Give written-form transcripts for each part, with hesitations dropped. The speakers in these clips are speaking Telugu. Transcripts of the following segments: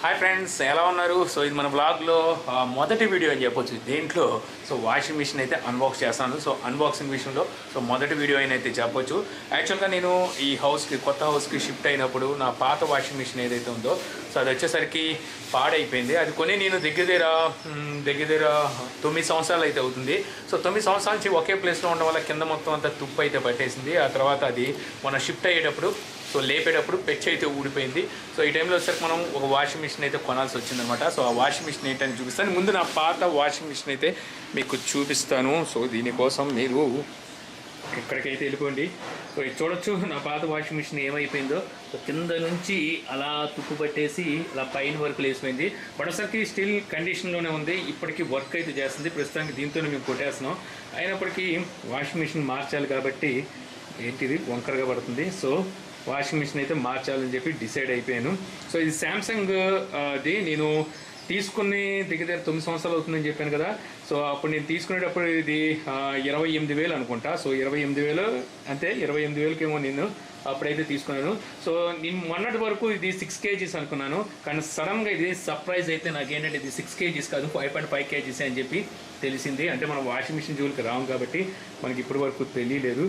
హాయ్ ఫ్రెండ్స్, ఎలా ఉన్నారు? సో ఇది మన బ్లాగ్లో మొదటి వీడియో అని చెప్పొచ్చు దేంట్లో. సో వాషింగ్ మిషన్ అయితే అన్బాక్స్ చేస్తాను. సో అన్బాక్సింగ్ విషయంలో మొదటి వీడియో అయితే చెప్పొచ్చు. యాక్చువల్గా నేను ఈ కొత్త హౌస్కి షిఫ్ట్ అయినప్పుడు నా పాత వాషింగ్ మిషన్ ఏదైతే ఉందో సో అది వచ్చేసరికి పాడైపోయింది. అది కొని నేను దగ్గర 9 సంవత్సరాలు అయితే అవుతుంది. సో 9 సంవత్సరాల నుంచి ఒకే ప్లేస్లో ఉండడం వల్ల కింద మొత్తం అంతా తుప్పు అయితే పట్టేసింది. ఆ తర్వాత అది మన షిఫ్ట్ అయ్యేటప్పుడు సో లేపేటప్పుడు పెచ్ అయితే ఊడిపోయింది. సో ఈ టైంలో వచ్చేసరికి మనం ఒక వాషింగ్ మిషన్ అయితే కొనాల్సి వచ్చిందనమాట. సో ఆ వాషింగ్ మిషన్ ఏంటని చూపిస్తాను. ముందు నా పాత వాషింగ్ మిషన్ అయితే మీకు చూపిస్తాను. సో దీనికోసం మీరు ఇక్కడికైతే వెళ్ళిపోండి. సో ఇది చూడొచ్చు నా పాత వాషింగ్ మిషన్ ఏమైపోయిందో. సో కింద నుంచి అలా తుప్పు పట్టేసి అలా పైన వరకు లేసిపోయింది. బట్ ఒకసారికి స్టిల్ కండిషన్లోనే ఉంది. ఇప్పటికీ వర్క్ అయితే చేస్తుంది. ప్రస్తుతానికి దీంతోనే మేము కొట్టేస్తున్నాం. అయినప్పటికీ వాషింగ్ మిషన్ మార్చాలి కాబట్టి ఏంటిది వంకరగా పడుతుంది. సో వాషింగ్ మిషన్ అయితే మార్చాలని చెప్పి డిసైడ్ అయిపోయాను. సో ఇది శాంసంగ్ ది నేను తీసుకుని దగ్గర 9 సంవత్సరాలు అవుతుందని చెప్పాను కదా. సో అప్పుడు నేను తీసుకునేటప్పుడు ఇది 28,000 అనుకుంటా. సో 28,000 అంతే, 28,000కేమో నేను అప్పుడైతే తీసుకున్నాను. సో నేను మొన్నటి వరకు ఇది 6 kgs అనుకున్నాను. కానీ సడన్గా ఇది సర్ప్రైజ్ అయితే నాకు ఏంటంటే ఇది 6 kgs కాదు 5.5 kgs అని చెప్పి తెలిసింది. అంటే మనం వాషింగ్ మిషన్ జోలికి రాము కాబట్టి మనకి ఇప్పటి వరకు తెలియలేదు.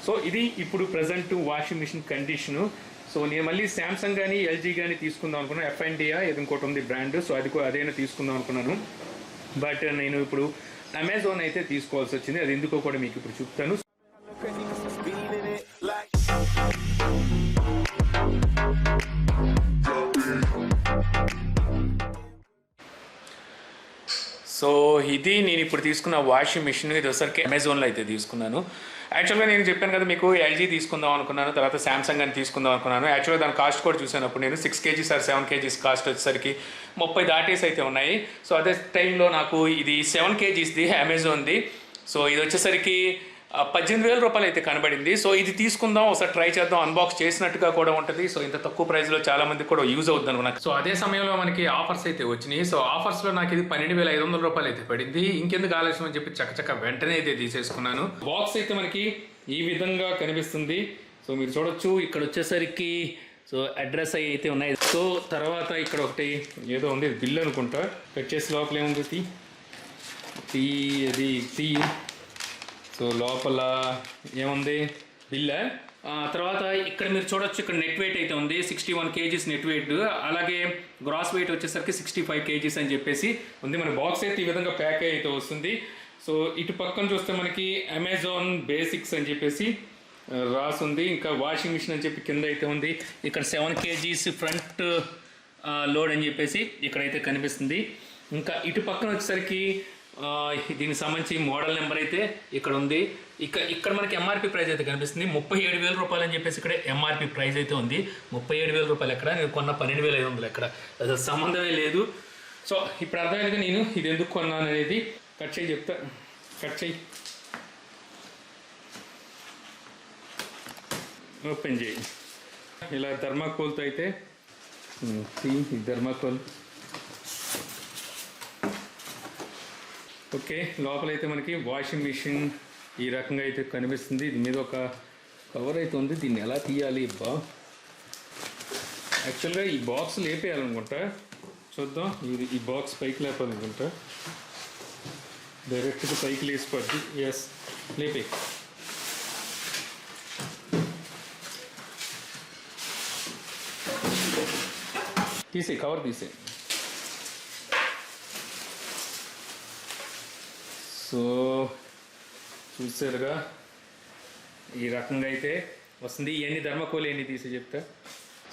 సో ఇది ఇప్పుడు present washing machine condition. So నేను మళ్ళీ శాంసంగ్ కానీ ఎల్జీ కానీ తీసుకుందాం అనుకున్నాను. ఎఫ్ఎన్డియా ఏదో ఇంకోటి ఉంది బ్రాండ్. సో అది అదైనా తీసుకుందాం అనుకున్నాను. బట్ నేను ఇప్పుడు అమెజాన్ అయితే తీసుకోవాల్సి వచ్చింది. అది ఎందుకో కూడా మీకు ఇప్పుడు చెప్తాను. సో ఇది నేను ఇప్పుడు తీసుకున్న వాషింగ్ మిషన్. ఇది ఒకసారికి అమెజాన్లో అయితే తీసుకున్నాను. యాక్చువల్గా నేను చెప్పాను కదా మీకు ఎల్జీ తీసుకుందాం అనుకున్నాను, తర్వాత శాంసంగ్ అని తీసుకుందాం అనుకున్నాను. యాక్చువల్గా దాని కాస్ట్ కూడా చూసానప్పుడు నేను 6 kgs ఆర్ 7 kgs కాస్ట్ వచ్చేసరికి 30 దాటేసి అయితే ఉన్నాయి. సో అదే టైంలో నాకు ఇది 7 kgsది అమెజాన్ది. సో ఇది వచ్చేసరికి 18,000 రూపాయలు అయితే కనబడింది. సో ఇది తీసుకుందాం, ఒకసారి ట్రై చేద్దాం, అన్బాక్స్ చేసినట్టుగా కూడా ఉంటుంది. సో ఇంత తక్కువ ప్రైస్లో చాలా మందికి కూడా యూజ్ అవుతుంది అనుకున్నాను. సో అదే సమయంలో మనకి ఆఫర్స్ అయితే వచ్చినాయి. సో ఆఫర్స్లో నాకు ఇది 12,500 రూపాయలు అయితే పడింది. ఇంకెందుకు ఆలస్యం అని చెప్పి చక్కచక్క వెంటనే అయితే తీసేసుకున్నాను. బాక్స్ అయితే మనకి ఈ విధంగా కనిపిస్తుంది. సో మీరు చూడొచ్చు ఇక్కడ వచ్చేసరికి సో అడ్రస్ అయితే ఉన్నాయి. సో తర్వాత ఇక్కడ ఒకటి ఏదో ఉంది, బిల్ అనుకుంటా. కట్ చేసి లోపల ఏముంది అది సో లోపల ఏముంది బిల్. తర్వాత ఇక్కడ మీరు చూడొచ్చు ఇక్కడ నెట్ వెయిట్ అయితే ఉంది 61 kgs నెట్ వెయిట్. అలాగే గ్రాస్ వెయిట్ వచ్చేసరికి 65 kgs అని చెప్పేసి ఉంది. మన బాక్స్ అయితే ఈ విధంగా ప్యాక్ అయితే వస్తుంది. సో ఇటు పక్కన చూస్తే మనకి అమెజాన్ బేసిక్స్ అని చెప్పేసి రాసుంది. ఇంకా వాషింగ్ మిషన్ అని చెప్పి కింద అయితే ఉంది. ఇక్కడ 7 kgs ఫ్రంట్ లోడ్ అని చెప్పేసి ఇక్కడైతే కనిపిస్తుంది. ఇంకా ఇటు పక్కన వచ్చేసరికి దీనికి సంబంధించి మోడల్ నెంబర్ అయితే ఇక్కడ ఉంది. ఇక్కడ మనకి ఎంఆర్పి ప్రైస్ అయితే కనిపిస్తుంది 37,000 రూపాయలు అని చెప్పేసి ఇక్కడ ఎంఆర్పి ప్రైస్ అయితే ఉంది. 37,000 రూపాయలు ఎక్కడ, నేను కొన్న 12,500 ఎక్కడ, అసలు సంబంధమే లేదు. సో ఇప్పుడు అర్థమైందిగా నేను ఇది ఎందుకు కొన్నాను అనేది. కట్ చేయి చెప్తా, కట్ చేయి, ఓపెన్ చేయి. ఇలా థర్మాకోల్తో అయితే థర్మాకోల్. ఓకే, లోపలైతే మనకి వాషింగ్ మిషన్ ఈ రకంగా అయితే కనిపిస్తుంది. దీని మీద ఒక కవర్ అయితే ఉంది. దీన్ని ఎలా తీయాలి బా? యాక్చువల్గా ఈ బాక్స్ లేపేయాలనుకుంటా. చూద్దాం. ఈ బాక్స్ పైకి లేపాలనుకుంటా. డైరెక్ట్గా పైకి లేసిపోద్ది. ఎస్, లేపే. తీసే, కవర్ తీసే. సో చూసారుగా ఈ రకంగా అయితే వస్తుంది. ఇవన్నీ ధర్మకోల్ ఎన్ని తీసి చెప్తా.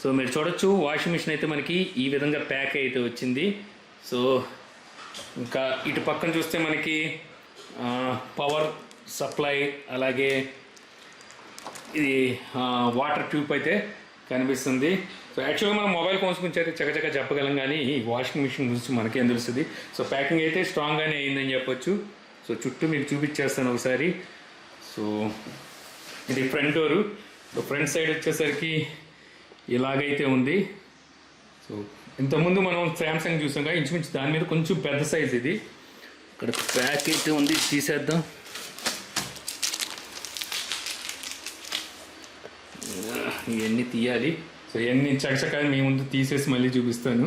సో మీరు చూడొచ్చు వాషింగ్ మిషన్ అయితే మనకి ఈ విధంగా ప్యాక్ అయితే వచ్చింది. సో ఇంకా ఇటు పక్కన చూస్తే మనకి పవర్ సప్లై, అలాగే ఇది వాటర్ ట్యూబ్ అయితే కనిపిస్తుంది. సో యాక్చువల్గా మనం మొబైల్ ఫోన్స్ గురించి అయితే చక్కచక్క చెప్పగలం, కానీ ఈ వాషింగ్ మిషన్ గురించి మనకేం తెలుస్తుంది. సో ప్యాకింగ్ అయితే స్ట్రాంగ్గానే అయిందని చెప్పొచ్చు. సో చుట్టూ మీకు చూపించేస్తాను ఒకసారి. సో ఇది front door. So front side వచ్చేసరికి ఇలాగైతే ఉంది. సో ఇంతకుముందు మనం శాంసంగ్ చూసాం కదా, ఇంచుమించు దాని మీద కొంచెం పెద్ద సైజ్ ఇది. ఇక్కడ ప్యాక్ అయితే ఉంది, తీసేద్దాం. ఇవన్నీ తీయాలి. సో ఇవన్నీ చకచకా మీ ముందు తీసేసి మళ్ళీ చూపిస్తాను.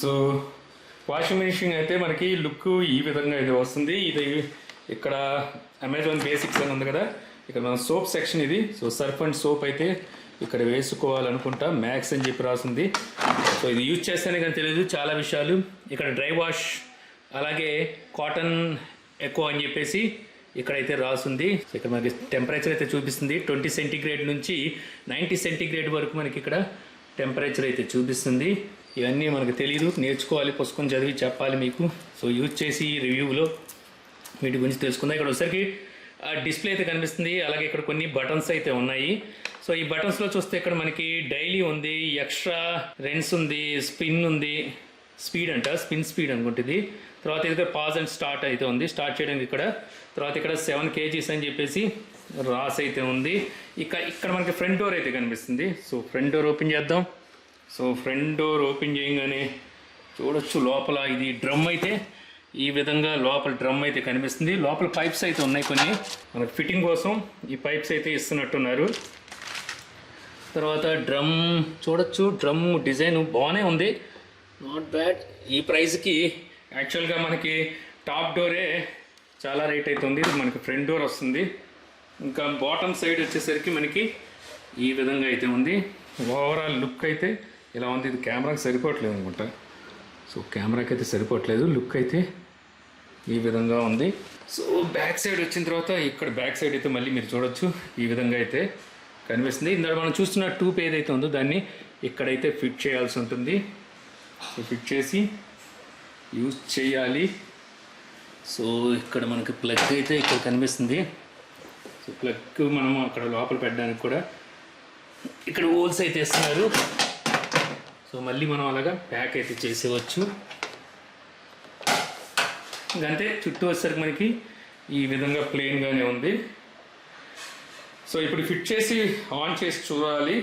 సో వాషింగ్ మిషన్ అయితే మనకి లుక్ ఈ విధంగా అయితే వస్తుంది. ఇది ఇక్కడ అమెజాన్ బేసిక్స్ అని ఉంది కదా, ఇక్కడ మన సోప్ సెక్షన్ ఇది. సో సర్ఫ్ అండ్ సోప్ అయితే ఇక్కడ వేసుకోవాలనుకుంటా, మ్యాక్స్ అని చెప్పి రాసింది. సో ఇది యూజ్ చేస్తేనే కానీ తెలియదు చాలా విషయాలు. ఇక్కడ డ్రై వాష్ అలాగే కాటన్ ఎక్కువ అని చెప్పేసి ఇక్కడైతే రాసింది. ఇక్కడ మనకి టెంపరేచర్ అయితే చూపిస్తుంది 20 సెంటీగ్రేడ్ నుంచి 90 సెంటీగ్రేడ్ వరకు మనకి ఇక్కడ టెంపరేచర్ అయితే చూపిస్తుంది. ఇవన్నీ మనకు తెలియదు, నేర్చుకోవాలి, పుస్తకం చదివి చెప్పాలి మీకు. సో యూజ్ చేసి రివ్యూలో వీటి గురించి తెలుసుకుందాం. ఇక్కడ వచ్చేసరికి డిస్ప్లే అయితే కనిపిస్తుంది, అలాగే ఇక్కడ కొన్ని బటన్స్ అయితే ఉన్నాయి. సో ఈ బటన్స్లో చూస్తే ఇక్కడ మనకి డైలీ ఉంది, ఎక్స్ట్రా రెన్స్ ఉంది, స్పిన్ ఉంది, స్పిన్ స్పీడ్ అనుకుంటుంది. తర్వాత ఇక్కడ పాజ్ అండ్ స్టార్ట్ అయితే ఉంది, స్టార్ట్ చేయడానికి ఇక్కడ. తర్వాత ఇక్కడ 7 kgs అని చెప్పేసి రాస్ అయితే ఉంది. ఇక్కడ మనకి ఫ్రంట్ డోర్ అయితే కనిపిస్తుంది. సో ఫ్రంట్ డోర్ ఓపెన్ చేద్దాం. సో ఫ్రంట్ డోర్ ఓపెన్ చేయగానే చూడొచ్చు లోపల ఇది డ్రమ్ అయితే ఈ విధంగా లోపల డ్రమ్ అయితే కనిపిస్తుంది. లోపల పైప్స్ అయితే ఉన్నాయి కొన్ని, మనకు ఫిట్టింగ్ కోసం ఈ పైప్స్ అయితే ఇస్తున్నట్టున్నారు. తర్వాత డ్రమ్ చూడొచ్చు, డ్రమ్ డిజైన్ బాగానే ఉంది, నాట్ బ్యాడ్. ఈ ప్రైస్కి యాక్చువల్గా మనకి టాప్ డోరే చాలా రేట్ అవుతుంది. ఇది మనకి ఫ్రంట్ డోర్ వస్తుంది. ఇంకా బాటమ్ సైడ్ వచ్చేసరికి మనకి ఈ విధంగా అయితే ఉంది. ఓవరాల్ లుక్ అయితే ఇలా ఉంది. ఇది కెమెరాకి సరిపోవట్లేదు అనుకుంటా. సో కెమెరాకి అయితే సరిపోవట్లేదు, లుక్ అయితే ఈ విధంగా ఉంది. సో బ్యాక్ సైడ్ వచ్చిన తర్వాత ఇక్కడ బ్యాక్ సైడ్ అయితే మళ్ళీ మీరు చూడొచ్చు ఈ విధంగా అయితే కనిపిస్తుంది. ఇందులో మనం చూస్తున్న ట్యూబ్ ఏదైతే ఉందో దాన్ని ఇక్కడైతే ఫిట్ చేయాల్సి ఉంటుంది. సో ఫిట్ చేసి యూజ్ చేయాలి. సో ఇక్కడ మనకి ప్లగ్ అయితే ఇక్కడ కనిపిస్తుంది. సో ప్లగ్ మనం అక్కడ లోపల పెట్టడానికి కూడా ఇక్కడ హోల్స్ అయితే ఇస్తున్నారు. సో మళ్ళీ మనం అలాగా ప్యాక్ అయితే చేసేవచ్చు. ఇంకంతే, చుట్టూ వచ్చేసరికి మనకి ఈ విధంగా ప్లెయిన్గానే ఉంది. సో ఇప్పుడు ఫిట్ చేసి ఆన్ చేసి చూడాలి.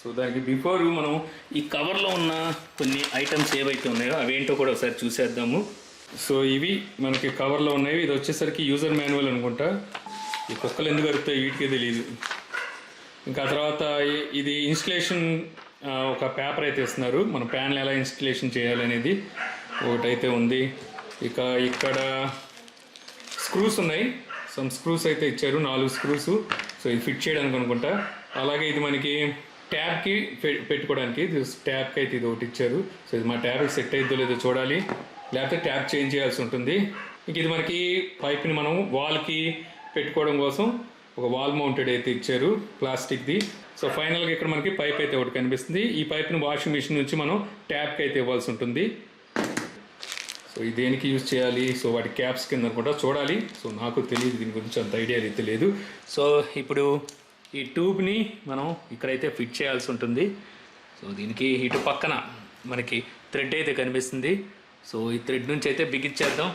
సో దానికి బిఫోర్ మనం ఈ కవర్లో ఉన్న కొన్ని ఐటమ్స్ ఏవైతే ఉన్నాయో అవేంటో కూడా ఒకసారి చూసేద్దాము. సో ఇవి మనకి కవర్లో ఉన్నాయి. ఇది వచ్చేసరికి యూజర్ మాన్యువల్ అనుకుంటా. ఈ కుక్కలు ఎందుకు అరుపుతాయి వీటికే తెలియదు. ఇంకా తర్వాత ఇది ఇన్స్టలేషన్ ఒక పేపర్ అయితే ఇస్తున్నారు, మన ప్యానల్ ఎలా ఇన్స్టలేషన్ చేయాలనేది ఒకటైతే ఉంది. ఇక ఇక్కడ స్క్రూస్ ఉన్నాయి, సమ్ స్క్రూస్ అయితే ఇచ్చారు, 4 స్క్రూస్. సో ఇది ఫిట్ చేయడానికి అనుకుంటా. అలాగే ఇది మనకి ట్యాబ్కి పెట్టుకోవడానికి, ఇది ట్యాబ్కి అయితే ఇది ఒకటి ఇచ్చారు. సో ఇది మా ట్యాబ్కి సెట్ అయిద్దో లేదో చూడాలి, లేకపోతే ట్యాబ్ చేంజ్ చేయాల్సి ఉంటుంది. ఇంక ఇది మనకి పైప్ని మనం వాల్కి పెట్టుకోవడం కోసం ఒక వాల్ మౌంటెడ్ అయితే ఇచ్చారు ప్లాస్టిక్ది. సో ఫైనల్గా ఇక్కడ మనకి పైప్ అయితే ఒకటి కనిపిస్తుంది. ఈ పైప్ని వాషింగ్ మిషన్ నుంచి మనం ట్యాబ్కి అయితే ఇవ్వాల్సి ఉంటుంది. సో ఇది దేనికి యూజ్ చేయాలి, సో వాటి క్యాప్స్ కింద కూడా చూడాలి. సో నాకు తెలియదు, దీని గురించి అంత ఐడియా అయితే లేదు. సో ఇప్పుడు ఈ ట్యూబ్ని మనం ఇక్కడైతే ఫిట్ చేయాల్సి ఉంటుంది. సో దీనికి ఇటు పక్కన మనకి థ్రెడ్ అయితే కనిపిస్తుంది. సో ఈ థ్రెడ్ నుంచి అయితే బిగించేద్దాం.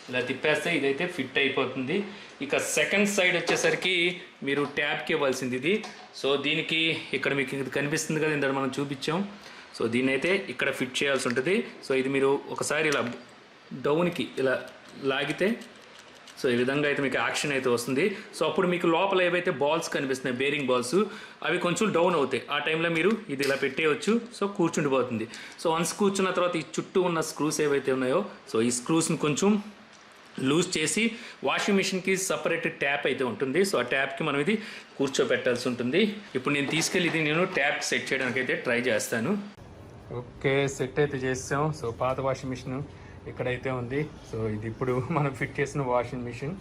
ఇలా తిప్పేస్తే ఇదైతే ఫిట్ అయిపోతుంది. ఇక సెకండ్ సైడ్ వచ్చేసరికి మీరు ట్యాబ్కి ఇవ్వాల్సింది ఇది. సో దీనికి ఇక్కడ మీకు ఇది కనిపిస్తుంది కదా, ఇందులో మనం చూపించాం. సో దీన్ని అయితే ఇక్కడ ఫిట్ చేయాల్సి ఉంటుంది. సో ఇది మీరు ఒకసారి ఇలా డౌన్కి ఇలా లాగితే సో ఈ విధంగా అయితే మీకు యాక్షన్ అయితే వస్తుంది. సో అప్పుడు మీకు లోపల ఏవైతే బాల్స్ కనిపిస్తున్నాయి, బేరింగ్ బాల్స్, అవి కొంచెం డౌన్ అవుతాయి. ఆ టైంలో మీరు ఇది ఇలా పెట్టేయచ్చు. సో కూర్చుండిపోతుంది. సో వన్స్ కూర్చున్న తర్వాత ఈ చుట్టూ ఉన్న స్క్రూస్ ఏవైతే ఉన్నాయో, సో ఈ స్క్రూస్ని కొంచెం లూజ్ చేసి వాషింగ్ మిషన్కి సపరేట్ ట్యాప్ అయితే ఉంటుంది. సో ఆ ట్యాప్కి మనం ఇది కూర్చోబెట్టాల్సి ఉంటుంది. ఇప్పుడు నేను తీసుకెళ్ళి ఇది నేను ట్యాప్ సెట్ చేయడానికి అయితే ట్రై చేస్తాను. ఓకే, సెట్ అయితే చేసాం. సో పాత వాషింగ్ మిషన్ ఇక్కడైతే ఉంది. సో ఇది ఇప్పుడు మనం ఫిట్ చేసిన వాషింగ్ మిషన్.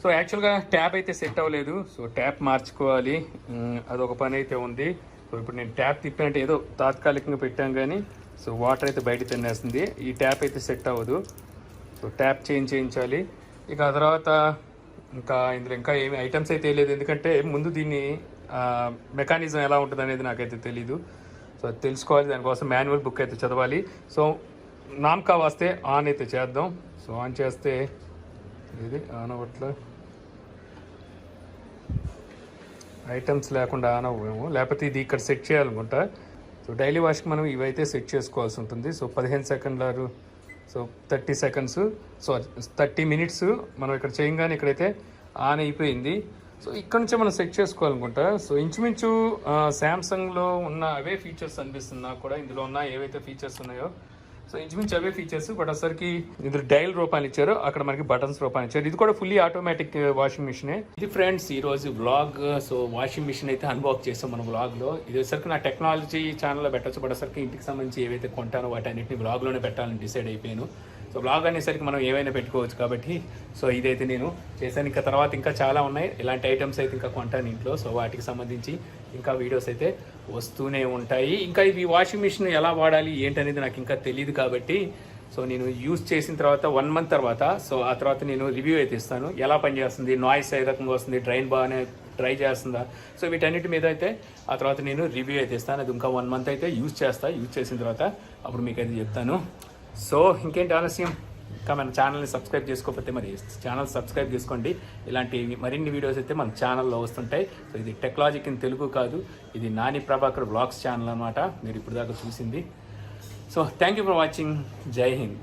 సో యాక్చువల్గా ట్యాప్ అయితే సెట్ అవ్వలేదు. సో ట్యాప్ మార్చుకోవాలి, అదొక పని అయితే ఉంది. సో ఇప్పుడు నేను ట్యాప్ తిప్పినట్టు ఏదో తాత్కాలికంగా పెట్టాం కానీ సో వాటర్ అయితే బయట తినేస్తుంది. ఈ ట్యాప్ అయితే సెట్ అవ్వదు. సో ట్యాప్ చేయించాలి. ఇక ఆ తర్వాత ఇంకా ఇందులో ఇంకా ఏమి ఐటమ్స్ అయితే లేదు, ఎందుకంటే ముందు దీన్ని మెకానిజం ఎలా ఉంటుంది అనేది నాకైతే తెలీదు. సో అది తెలుసుకోవాలి, దానికోసం మాన్యువల్ బుక్ అయితే చదవాలి. సో నామకా వాస్తే ఆన్ అయితే చేద్దాం. సో ఆన్ చేస్తే ఇది ఆన్ అవ్వట్లే, ఐటమ్స్ లేకుండా ఆన్ అవ్వము, లేకపోతే ఇది ఇక్కడ సెట్ చేయాలనుకుంటా. సో డైలీ వాష్కి మనం ఇవైతే సెట్ చేసుకోవాల్సి ఉంటుంది. సో 15 సెకండ్లు, సో 30 సెకండ్స్, సో 30 మినిట్స్ మనం ఇక్కడ చేయగానే ఇక్కడైతే ఆన్ అయిపోయింది. సో ఇక్కడ నుంచే మనం సెట్ చేసుకోవాలనుకుంటా. సో ఇంచుమించు శాంసంగ్లో ఉన్న అవే ఫీచర్స్ అనిపిస్తుంది నాకు కూడా. ఇందులో ఉన్న ఏవైతే ఫీచర్స్ ఉన్నాయో సో ఇంచుమించు అవే ఫీచర్స్, బట్ ఒకసారికి ఇందులో డైల్ రూపాయలు ఇచ్చారు, అక్కడ మనకి బటన్స్ రూపాయలు ఇచ్చారు. ఇది కూడా ఫుల్లీ ఆటోమేటిక్ వాషింగ్ మిషన్. ఇది ఫ్రెండ్స్ ఈ రోజు వ్లాగ్. సో వాషింగ్ మిషన్ అయితే అన్బాక్స్ చేస్తాం మన వ్లాగ్లో. ఇది వచ్చరికి నా టెక్నాలజీ ఛానల్లో పెట్టచ్చు, బట్ ఒకసారికి ఇంటికి సంబంధించి ఏవైతే కొంటానో వాటి అన్నింటినీ వ్లాగ్లోనే పెట్టాలని డిసైడ్ అయిపోయాను. సో వ్లాగ్ అనేసరికి మనం ఏవైనా పెట్టుకోవచ్చు కాబట్టి సో ఇదైతే నేను చేశాను. ఇంకా తర్వాత ఇంకా చాలా ఉన్నాయి ఇలాంటి ఐటమ్స్ అయితే ఇంకా కొంటాను ఇంట్లో. సో వాటికి సంబంధించి ఇంకా వీడియోస్ అయితే వస్తూనే ఉంటాయి. ఇంకా ఇది వాషింగ్ మిషన్ ఎలా వాడాలి ఏంటనేది నాకు ఇంకా తెలియదు కాబట్టి సో నేను యూజ్ చేసిన తర్వాత 1 month తర్వాత సో ఆ తర్వాత నేను రివ్యూ అయితే ఇస్తాను. ఎలా పనిచేస్తుంది, నాయిస్ ఏ రకంగా వస్తుంది, బాగానే ట్రై చేస్తుందా, సో వీటన్నిటి మీద అయితే ఆ తర్వాత నేను రివ్యూ అయితే ఇస్తాను. అది ఇంకా 1 month అయితే యూజ్ చేసిన తర్వాత అప్పుడు మీకు అయితే చెప్తాను. సో ఇంకేంటి ఆలస్యం, ఇంకా మన ఛానల్ని సబ్స్క్రైబ్ చేసుకోకపోతే మరి ఛానల్ సబ్స్క్రైబ్ చేసుకోండి. ఇలాంటి మరిన్ని వీడియోస్ అయితే మన ఛానల్లో వస్తుంటాయి. సో ఇది టెక్నాలజిక్ ఇన్ తెలుగు కాదు, ఇది నాని ప్రభాకర్ వ్లాగ్స్ ఛానల్ అనమాట మీరు ఇప్పుడు దాకా చూసింది. So thank you for watching. జై హింద్.